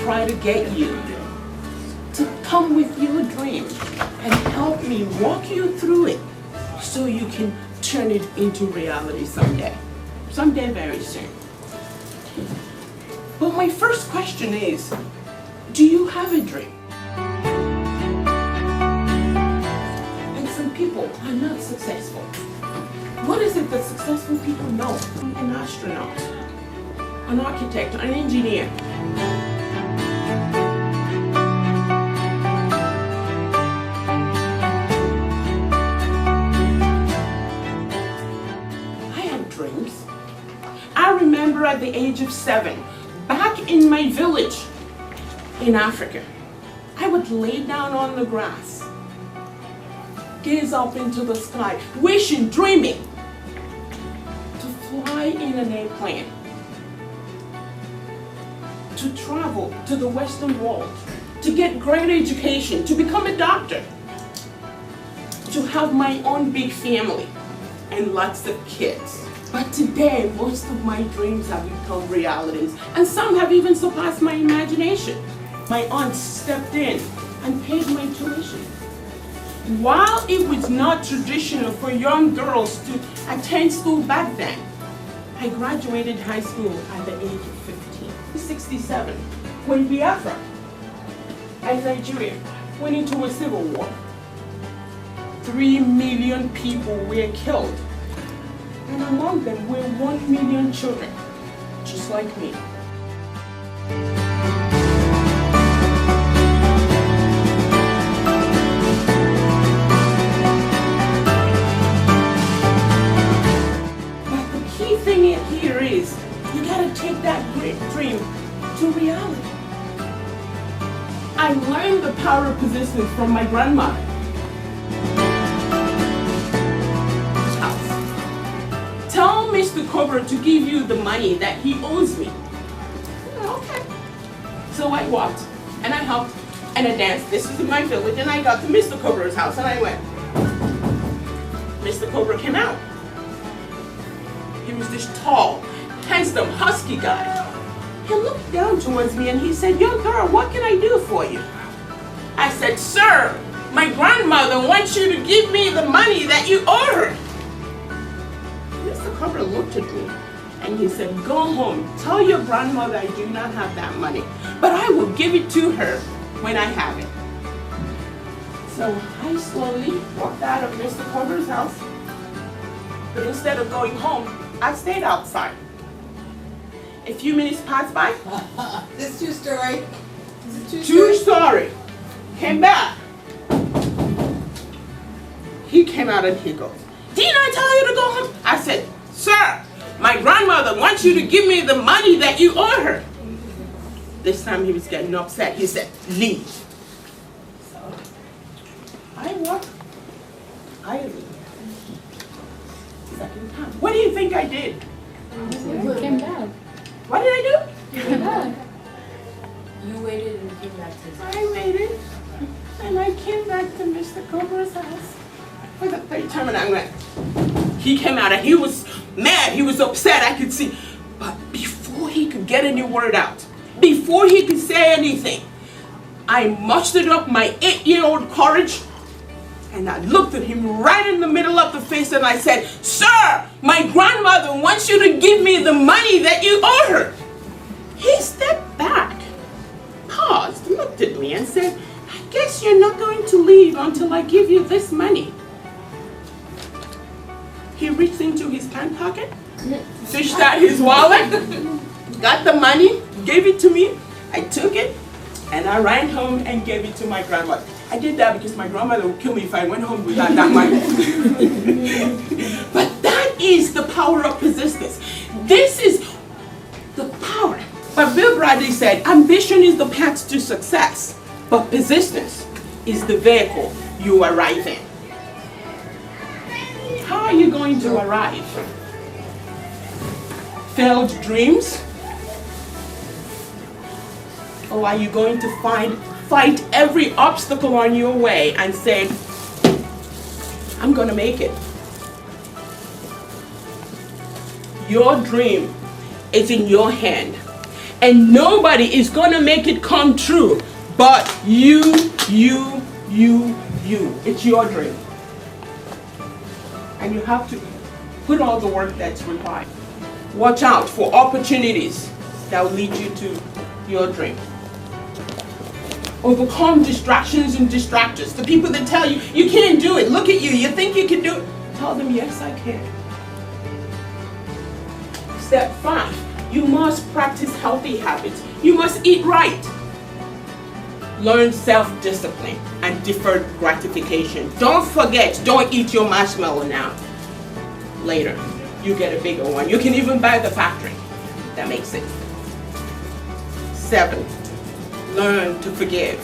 try to get you to come with your dream and help me walk you through it so you can turn it into reality someday. Someday very soon. But my first question is, do you have a dream? And some people are not successful. What is it that successful people know? An astronaut, an architect, an engineer. I have dreams. I remember at the age of 7, back in my village in Africa, I would lay down on the grass, gaze up into the sky, wishing, dreaming to fly in an airplane, to travel to the Western world, to get great education, to become a doctor, to have my own big family and lots of kids. But today, most of my dreams have become realities, and some have even surpassed my imagination. My aunt stepped in and paid my tuition. While it was not traditional for young girls to attend school back then, I graduated high school at the age of 15. 1967, when Biafra and Nigeria went into a civil war. 3 million people were killed, and among them were 1 million children, just like me. But the key thing here is, you gotta take that great dream to reality. I learned the power of persistence from my grandmother. Tell Mr. Cobra to give you the money that he owes me. Okay. So I walked, and I helped, and I danced. This was in my village, and I got to Mr. Cobra's house, and I went. Mr. Cobra came out. He was this tall, handsome, husky guy. He looked down towards me, and he said, "Young girl, what can I do for you?" I said, "Sir, my grandmother wants you to give me the money that you owe her." Mr. Cobra looked at me and he said, "Go home, tell your grandmother I do not have that money, but I will give it to her when I have it." So I slowly walked out of Mr. Cobra's house, but instead of going home, I stayed outside. A few minutes passed by. This true story. True story. Came back. He came out and he goes, "Didn't I tell you to go home?" I said, "Sir, my grandmother wants you to give me the money that you owe her." This time he was getting upset. He said, "Leave." So I walked. I leave. Second time. What do you think I did? You came back. What did I do? You came back. You waited and came back to his I waited, and I came back to Mr. Cobra's house for the third time, and I went. He came out, and he was mad. He was upset. I could see. But before he could get any word out, before he could say anything, I mustered up my 8-year-old courage, and I looked at him right in the middle of the face, and I said, "Sir, my grandmother wants you to give me the money that you owe her." He stepped back, paused, looked at me, and said, "I guess you're not going to leave until I give you this money." He reached into his pant pocket, fished out his wallet, got the money, gave it to me. I took it, and I ran home and gave it to my grandmother. I did that because my grandmother would kill me if I went home without that money. But that is the power of persistence. This is the power. But Bill Bradley said, ambition is the path to success, but persistence is the vehicle you arrive in. How are you going to arrive? Failed dreams? Or are you going to fight every obstacle on your way and say, "I'm going to make it"? Your dream is in your hand, And nobody is gonna make it come true but you. It's your dream. And you have to put all the work that's required. Watch out for opportunities that will lead you to your dream. Overcome distractions and distractors. The people that tell you, you can't do it. Look at you. You think you can do it. Tell them, yes, I can. Step 5, you must practice healthy habits. You must eat right. Learn self-discipline and deferred gratification. Don't forget, don't eat your marshmallow now. Later, you get a bigger one. You can even buy the factory that makes it. 7, learn to forgive.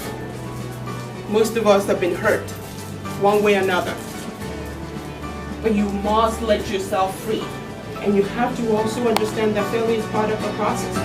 Most of us have been hurt one way or another. But you must let yourself free. And you have to also understand that failure is part of the process.